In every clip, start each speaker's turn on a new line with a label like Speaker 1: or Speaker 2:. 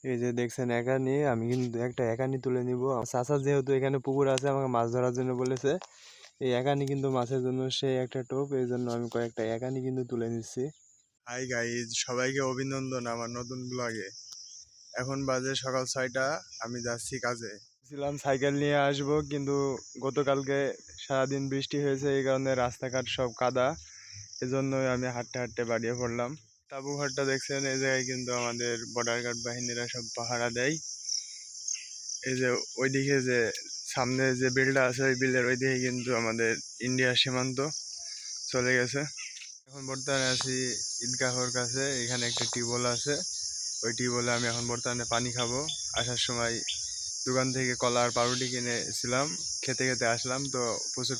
Speaker 1: এই যে দেখছেন একানি, আমি কিন্তু একটা একানি তুলে নিব। আমার চাচা যেহেতু এখানে পুকুর আছে, আমাকে মাছ ধরার জন্য বলেছে। এই একানি কিন্তু মাছের জন্য সে একটা টোপ, এই জন্য আমি কয়েকটা একানি কিন্তু তুলে নিচ্ছি। হাই গাইজ, সবাইকে অভিনন্দন আমার নতুন ব্লগে। এখন বাজে সকাল 6টা, আমি যাচ্ছি কাজে। ছিলাম সাইকেল নিয়ে আসবো, কিন্তু গতকালকে সারাদিন বৃষ্টি হয়েছে, এই কারণে রাস্তাঘাট সব কাদা। এজন্যই আমি হাঁটতে হাঁটতে বাড়িয়ে পড়লাম। তাঁবু ঘরটা দেখছেন, এই জায়গায় কিন্তু আমাদের বর্ডার গার্ড বাহিনীরা সব পাহারা দেয়। এই যে ওইদিকে যে সামনে যে বিলটা আছে, ওই বিলের ওইদিকে কিন্তু আমাদের ইন্ডিয়ার সীমান্ত চলে গেছে। এখন বর্তমানে আছি ঈদগাহর কাছে, এখানে একটা টিউবওয়েল আছে। ওই টিউবওয়েলে আমি এখন বর্তমানে পানি খাবো। আসার সময় দোকান থেকে কলা আর পাউরুটি কিনেছিলাম, খেতে খেতে আসলাম, তো প্রচুর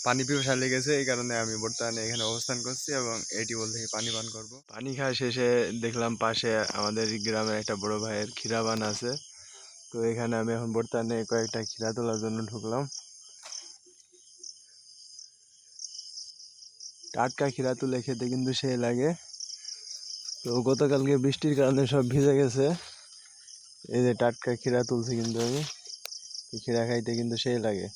Speaker 1: পানি পিপাসা লেগেছে। এই কারণে আমি বর্তমানে এখানে অবস্থান করছি এবং এই টিউবওয়েল থেকে পানি পান করব। পানি খাওয়া শেষে দেখলাম পাশে আমাদের গ্রামের একটা বড় ভাইয়ের ক্ষীরা বান আছে। তো এখানে আমি এখন বর্তমানে কয়েকটা ক্ষীরা তোলার জন্য ঢুকলাম। টাটকা ক্ষীরা তুলে খেতে কিন্তু সেই লাগে। তো গতকালকে বৃষ্টির কারণে সব ভিজে গেছে। এই যে টাটকা ক্ষীরা তুলছি কিন্তু আমি, এই ক্ষীরা খাইতে কিন্তু সেই লাগে।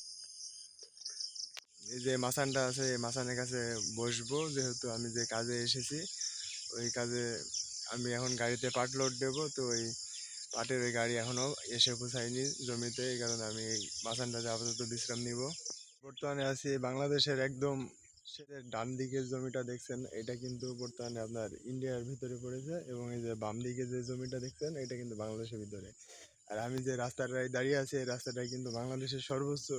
Speaker 1: এই যে মাচানটা আছে, এই মাচানের কাছে বসবো, যেহেতু আমি যে কাজে এসেছি ওই কাজে আমি এখন গাড়িতে পাট লোড দেবো। তো ওই পাটের ওই গাড়ি এখনো এসে পৌঁছায়নি জমিতে, এই কারণে আমি এই মাচানটাতে আপাতত বিশ্রাম নিব। বর্তমানে আছি বাংলাদেশের একদম ডান দিকের জমিটা দেখছেন, এটা কিন্তু বর্তমানে আপনার ইন্ডিয়ার ভিতরে পড়েছে, এবং এই যে বাম দিকে যে জমিটা দেখছেন, এটা কিন্তু বাংলাদেশের ভিতরে। আর আমি যে রাস্তাটায় দাঁড়িয়ে আছি, এই রাস্তাটাই কিন্তু বাংলাদেশের সর্বোচ্চ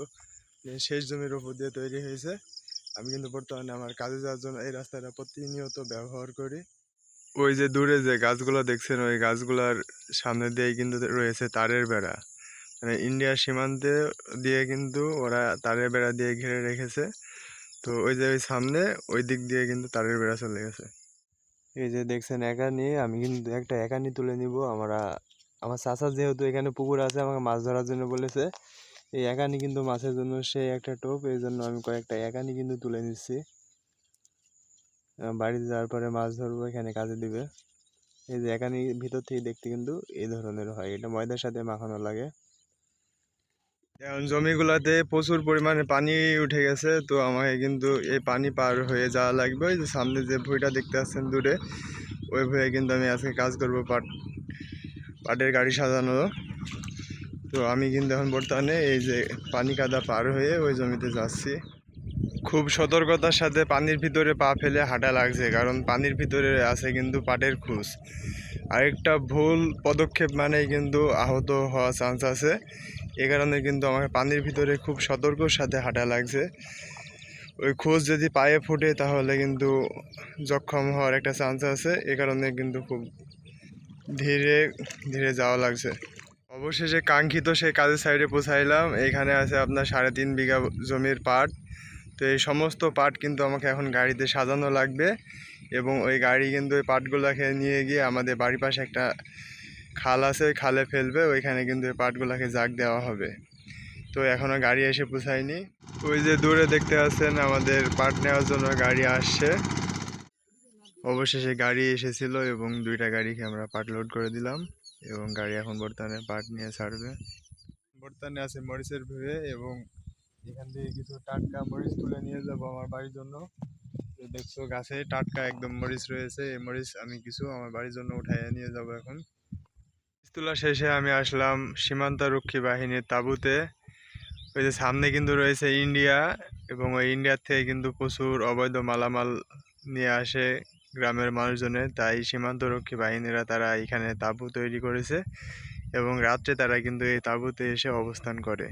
Speaker 1: শেষ জমির উপর দিয়ে তৈরি হয়েছে। আমি কিন্তু বর্তমানে আমার কাজে যাওয়ার জন্য এই রাস্তাটা প্রতিনিয়ত ব্যবহার করি। ওই যে দূরে যে গাছগুলো দেখছেন, ওই গাছগুলোর সামনে দিয়ে কিন্তু রয়েছে তারের বেড়া। মানে ইন্ডিয়ার সীমান্তে দিয়ে কিন্তু ওরা তারের বেড়া দিয়ে ঘিরে রেখেছে। তো ওই যে ওই সামনে ওই দিক দিয়ে কিন্তু তারের বেড়া চলে গেছে। এই যে দেখছেন একানি, আমি কিন্তু একটা একানি তুলে নিব। আমার চাচা যেহেতু এখানে পুকুর আছে, আমাকে মাছ ধরার জন্য বলেছে। এই একানি কিন্তু মাছের জন্য সে একটা টোপ, এই জন্য আমি কয়েকটা একানি কিন্তু তুলে নিচ্ছি। বাড়িতে যাওয়ার পরে মাছ ধরবো, এখানে কাজে দিবে। এই যে একানি ভিতর থেকে দেখতে কিন্তু এই ধরনের হয়, এটা ময়দার সাথে মাখানো লাগে। এখন জমিগুলাতে প্রচুর পরিমাণে পানি উঠে গেছে, তো আমাকে কিন্তু এই পানি পার হয়ে যাওয়া লাগবে। ওই যে সামনে যে ভুঁইটা দেখতে পাচ্ছেন দূরে, ওই ভুঁয়ে কিন্তু আমি আজকে কাজ করব, পাটের গাড়ি সাজানো। তো আমি কিন্তু এখন বর্তমানে এই যে পানি কাদা পার হয়ে ওই জমিতে যাচ্ছি। খুব সতর্কতার সাথে পানির ভিতরে পা ফেলে হাঁটা লাগছে, কারণ পানির ভিতরে আছে কিন্তু পাটের খুঁজ। আরেকটা ভুল পদক্ষেপ মানেই কিন্তু আহত হওয়ার চান্স আছে। এ কারণে কিন্তু আমাকে পানির ভিতরে খুব সতর্কর সাথে হাঁটা লাগছে। ওই খোঁজ যদি পায়ে ফুটে তাহলে কিন্তু জখম হওয়ার একটা চান্স আছে। এ কারণে কিন্তু খুব ধীরে ধীরে যাওয়া লাগছে। অবশেষে কাঙ্ক্ষিত সেই কাজের সাইডে পৌঁছাইলাম। এখানে আছে আপনার 3.5 বিঘা জমির পাট। তো এই সমস্ত পাট কিন্তু আমাকে এখন গাড়িতে সাজানো লাগবে, এবং ওই গাড়ি কিন্তু ওই পাটগুলোকে নিয়ে গিয়ে আমাদের বাড়ির পাশে একটা খাল আছে, ওই খালে ফেলবে। ওইখানে কিন্তু ওই পাটগুলোকে জাগ দেওয়া হবে। তো এখনও গাড়ি এসে পৌঁছায়নি। ওই যে দূরে দেখতে পাচ্ছেন আমাদের পাট নেওয়ার জন্য গাড়ি আসছে। অবশেষে গাড়ি এসেছিল এবং 2টা গাড়িকে আমরা পাট লোড করে দিলাম, এবং গাড়ি এখন বর্তমানে পাট নিয়ে ছাড়বে। বর্তমানে আছে মরিচের ভুঁয়ে, এবং এখান থেকে কিছু টাটকা মরিচ তুলে নিয়ে যাবো আমার বাড়ির জন্য। তো দেখছো গাছে টাটকা একদম মরিচ রয়েছে, এই মরিচ আমি কিছু আমার বাড়ির জন্য উঠাইয়ে নিয়ে যাব এখন। তোলা শেষে আমি আসলাম সীমান্তরক্ষী বাহিনীর তাঁবুতে। ওই যে সামনে কিন্তু রয়েছে ইন্ডিয়া, এবং ওই ইন্ডিয়ার থেকে কিন্তু প্রচুর অবৈধ মালামাল নিয়ে আসে গ্রামের মানুষজনের। তাই সীমান্তরক্ষী বাহিনীরা তারা এখানে তাঁবু তৈরি করেছে, এবং রাত্রে তারা কিন্তু এই তাঁবুতে এসে অবস্থান করে।